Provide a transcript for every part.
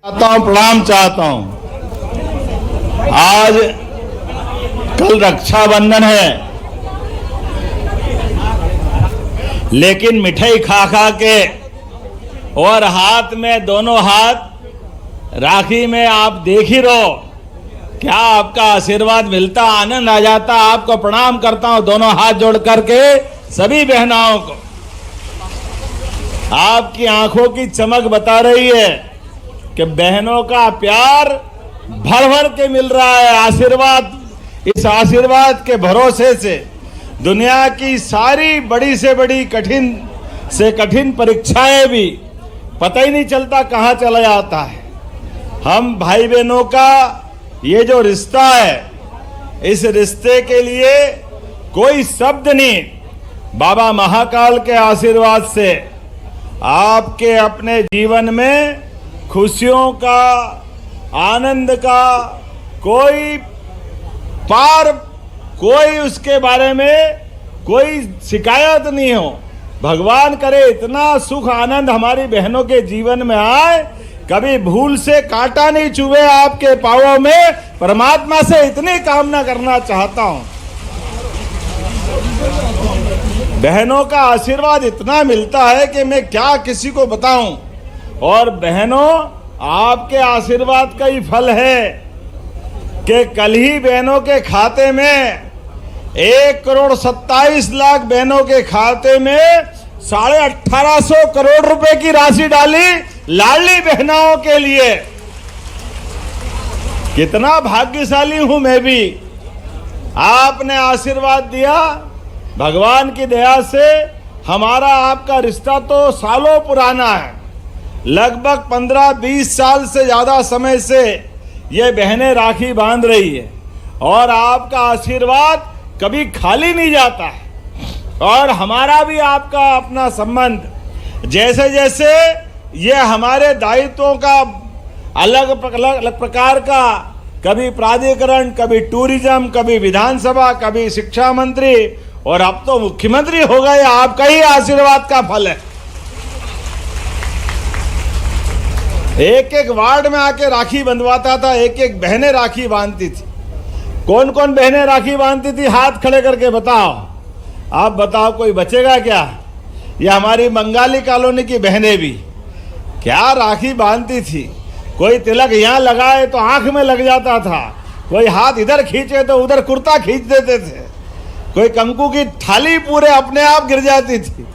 प्रणाम चाहता हूं। आज कल रक्षाबंधन है, लेकिन मिठाई खा खा के और हाथ में दोनों हाथ राखी में आप देख ही रहो, क्या आपका आशीर्वाद मिलता, आनंद आ जाता। आपको प्रणाम करता हूं दोनों हाथ जोड़ करके सभी बहनाओं को। आपकी आंखों की चमक बता रही है कि बहनों का प्यार भर भर के मिल रहा है। आशीर्वाद, इस आशीर्वाद के भरोसे से दुनिया की सारी बड़ी से बड़ी कठिन से कठिन परीक्षाएं भी पता ही नहीं चलता कहां चला जाता है। हम भाई बहनों का ये जो रिश्ता है, इस रिश्ते के लिए कोई शब्द नहीं। बाबा महाकाल के आशीर्वाद से आपके अपने जीवन में खुशियों का, आनंद का कोई पार, कोई उसके बारे में कोई शिकायत नहीं हो। भगवान करे इतना सुख आनंद हमारी बहनों के जीवन में आए, कभी भूल से कांटा नहीं चुभे आपके पांवों में। परमात्मा से इतनी कामना करना चाहता हूं। बहनों का आशीर्वाद इतना मिलता है कि मैं क्या किसी को बताऊं। और बहनों, आपके आशीर्वाद का ही फल है कि कल ही बहनों के खाते में 1,27,00,000 बहनों के खाते में 1850 करोड़ रुपए की राशि डाली लाडली बहनाओं के लिए। कितना भाग्यशाली हूं मैं भी। आपने आशीर्वाद दिया, भगवान की दया से हमारा आपका रिश्ता तो सालों पुराना है। लगभग 15-20 साल से ज्यादा समय से ये बहनें राखी बांध रही है और आपका आशीर्वाद कभी खाली नहीं जाता है। और हमारा भी आपका अपना संबंध, जैसे जैसे ये हमारे दायित्वों का अलग प्रकार का, कभी प्राधिकरण, कभी टूरिज्म, कभी विधानसभा, कभी शिक्षा मंत्री और अब तो मुख्यमंत्री हो गए, आपका ही आशीर्वाद का फल है। एक एक वार्ड में आके राखी बंधवाता था, एक एक बहनें राखी बांधती थी। कौन कौन बहनें राखी बांधती थी, हाथ खड़े करके बताओ। आप बताओ, कोई बचेगा क्या? ये हमारी बंगाली कॉलोनी की बहनें भी क्या राखी बांधती थी। कोई तिलक यहाँ लगाए तो आंख में लग जाता था, कोई हाथ इधर खींचे तो उधर कुर्ता खींच देते थे, कोई कंकु की थाली पूरे अपने आप गिर जाती थी।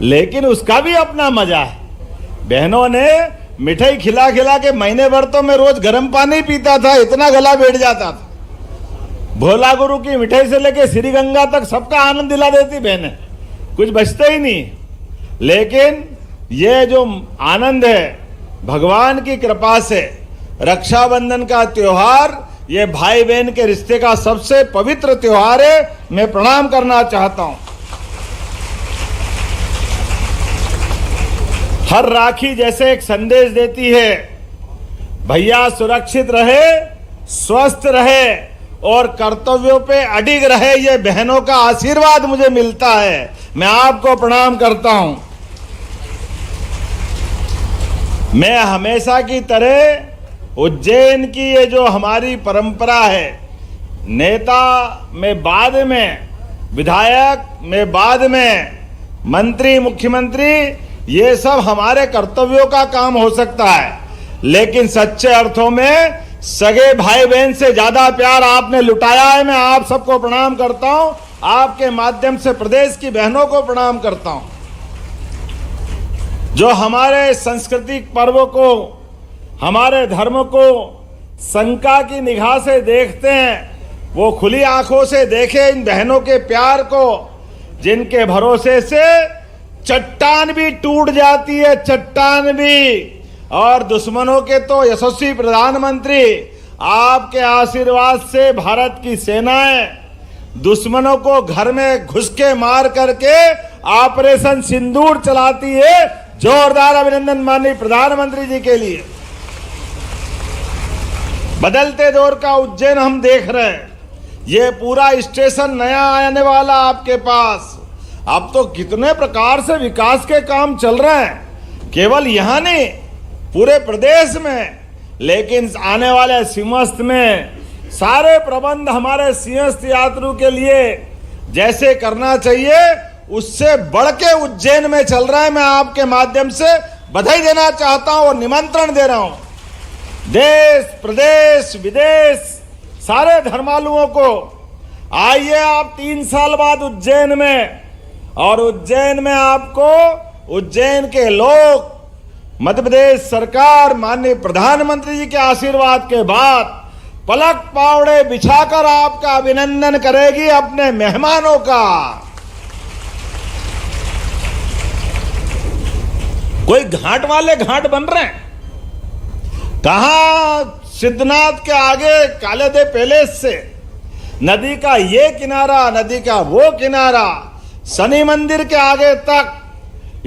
लेकिन उसका भी अपना मजा है। बहनों ने मिठाई खिला खिला के महीने भर तो मैं रोज गर्म पानी पीता था, इतना गला बैठ जाता था। भोला गुरु की मिठाई से लेके श्री गंगा तक सबका आनंद दिला देती बहनें, कुछ बचता ही नहीं। लेकिन ये जो आनंद है भगवान की कृपा से, रक्षाबंधन का त्योहार ये भाई बहन के रिश्ते का सबसे पवित्र त्योहार है। मैं प्रणाम करना चाहता हूं। हर राखी जैसे एक संदेश देती है, भैया सुरक्षित रहे, स्वस्थ रहे और कर्तव्यों पे अडिग रहे। ये बहनों का आशीर्वाद मुझे मिलता है, मैं आपको प्रणाम करता हूं। मैं हमेशा की तरह उज्जैन की ये जो हमारी परंपरा है, नेता में बाद में, विधायक में बाद में, मंत्री, मुख्यमंत्री, ये सब हमारे कर्तव्यों का काम हो सकता है। लेकिन सच्चे अर्थों में सगे भाई बहन से ज्यादा प्यार आपने लुटाया है। मैं आप सबको प्रणाम करता हूं, आपके माध्यम से प्रदेश की बहनों को प्रणाम करता हूं, जो हमारे सांस्कृतिक पर्व को, हमारे धर्म को शंका की निगाह से देखते हैं, वो खुली आंखों से देखें इन बहनों के प्यार को, जिनके भरोसे से चट्टान भी टूट जाती है, चट्टान भी। और दुश्मनों के तो यशस्वी प्रधानमंत्री, आपके आशीर्वाद से भारत की सेनाएं दुश्मनों को घर में घुस के मार करके ऑपरेशन सिंदूर चलाती है। जोरदार अभिनंदन माननीय प्रधानमंत्री जी के लिए। बदलते दौर का उज्जैन हम देख रहे हैं। ये पूरा स्टेशन नया आने वाला आपके पास। अब तो कितने प्रकार से विकास के काम चल रहे हैं, केवल यहाँ नहीं पूरे प्रदेश में। लेकिन आने वाले सिंहस्थ में सारे प्रबंध हमारे सिंहस्थ यात्रु के लिए जैसे करना चाहिए उससे बढ़ के उज्जैन में चल रहा है। मैं आपके माध्यम से बधाई देना चाहता हूं और निमंत्रण दे रहा हूं देश प्रदेश विदेश सारे धर्मालुओं को। आइए आप 3 साल बाद उज्जैन में, और उज्जैन में आपको उज्जैन के लोग, मध्य प्रदेश सरकार, माननीय प्रधानमंत्री जी के आशीर्वाद के बाद पलक पावड़े बिछाकर आपका अभिनंदन करेगी अपने मेहमानों का। कोई घाट वाले घाट बन रहे हैं, कहां सिद्धनाथ के आगे कालेदेव पैलेस से नदी का ये किनारा, नदी का वो किनारा, शनि मंदिर के आगे तक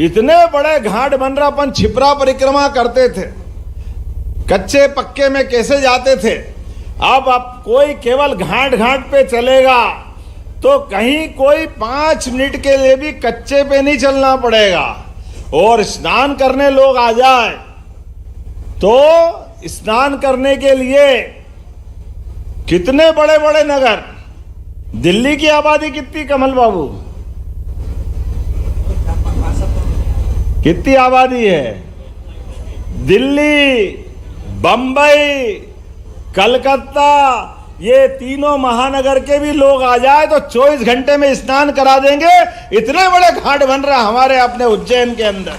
इतने बड़े घाट बन रहा। अपन छिपरा परिक्रमा करते थे, कच्चे पक्के में कैसे जाते थे, अब कोई केवल घाट घाट पे चलेगा तो कहीं कोई 5 मिनट के लिए भी कच्चे पे नहीं चलना पड़ेगा। और स्नान करने लोग आ जाए तो स्नान करने के लिए कितने बड़े बड़े नगर, दिल्ली की आबादी कितनी कमल बाबू, कितनी आबादी है? दिल्ली, बंबई, कलकत्ता, ये तीनों महानगर के भी लोग आ जाए तो 24 घंटे में स्नान करा देंगे। इतने बड़े घाट बन रहा हमारे अपने उज्जैन के अंदर।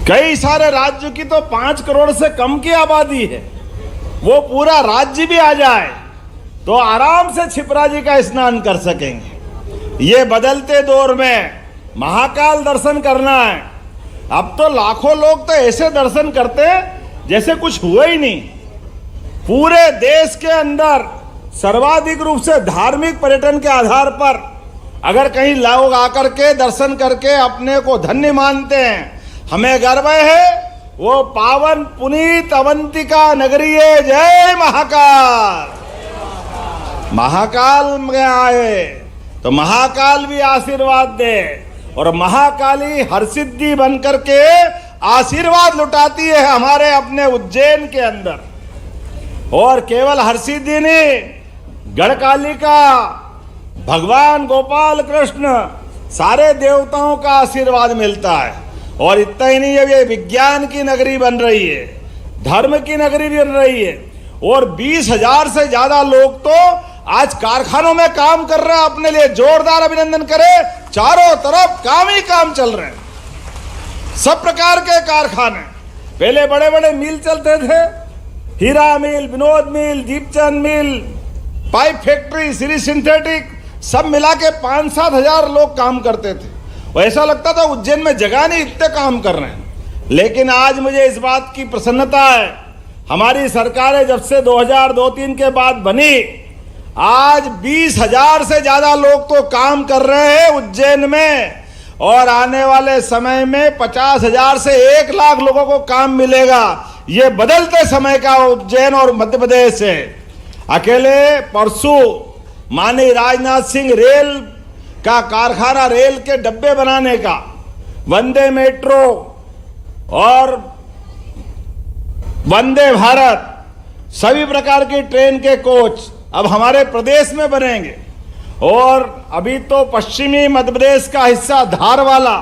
कई सारे राज्यों की तो 5 करोड़ से कम की आबादी है, वो पूरा राज्य भी आ जाए तो आराम से छिपरा जी का स्नान कर सकेंगे। ये बदलते दौर में महाकाल दर्शन करना है। अब तो लाखों लोग तो ऐसे दर्शन करते हैं जैसे कुछ हुआ ही नहीं। पूरे देश के अंदर सर्वाधिक रूप से धार्मिक पर्यटन के आधार पर अगर कहीं लोग आकर के दर्शन करके अपने को धन्य मानते हैं, हमें गर्व है। वो पावन पुनीत अवंतिका नगरी है। जय महाकाल। महाकाल में आए तो महाकाल भी आशीर्वाद दे, और महाकाली हरसिद्धि बनकर के आशीर्वाद लुटाती है हमारे अपने उज्जैन के अंदर। और केवल हरसिद्धि नहीं, गढ़कालिका, भगवान गोपाल कृष्ण, सारे देवताओं का आशीर्वाद मिलता है। और इतना ही नहीं, अब ये विज्ञान की नगरी बन रही है, धर्म की नगरी बन रही है। और 20,000 से ज्यादा लोग तो आज कारखानों में काम कर रहे हैं। अपने लिए जोरदार अभिनंदन करें। चारों तरफ काम ही काम चल रहे हैं, सब प्रकार के कारखाने। पहले बड़े बड़े मिल चलते थे, हीरा मिल, विनोद मिल, दीपचंद मिल, पाइप फैक्ट्री, श्री सिंथेटिक, सब मिला के 5-7 हजार लोग काम करते थे। और ऐसा लगता था उज्जैन में जगह नहीं, इतने काम कर रहे हैं। लेकिन आज मुझे इस बात की प्रसन्नता है, हमारी सरकारें जब से 2002-3 के बाद बनी, आज 20,000 से ज्यादा लोग तो काम कर रहे हैं उज्जैन में। और आने वाले समय में 50,000 से 1 लाख लोगों को काम मिलेगा। ये बदलते समय का उज्जैन और मध्य प्रदेश है। अकेले परसों माननीय राजनाथ सिंह रेल का कारखाना, रेल के डब्बे बनाने का, वंदे मेट्रो और वंदे भारत, सभी प्रकार की ट्रेन के कोच अब हमारे प्रदेश में बनेंगे। और अभी तो पश्चिमी मध्य प्रदेश का हिस्सा धारवाला,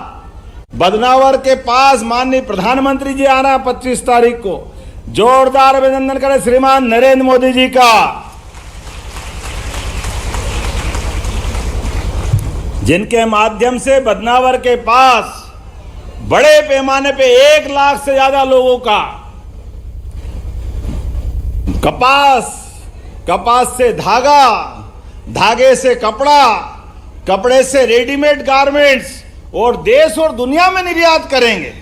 बदनावर के पास माननीय प्रधानमंत्री जी आना 25 तारीख को। जोरदार अभिनंदन करें श्रीमान नरेंद्र मोदी जी का, जिनके माध्यम से बदनावर के पास बड़े पैमाने पे 1 लाख से ज्यादा लोगों का कपास से धागा, धागे से कपड़ा, कपड़े से रेडीमेड गारमेंट्स और देश और दुनिया में निर्यात करेंगे।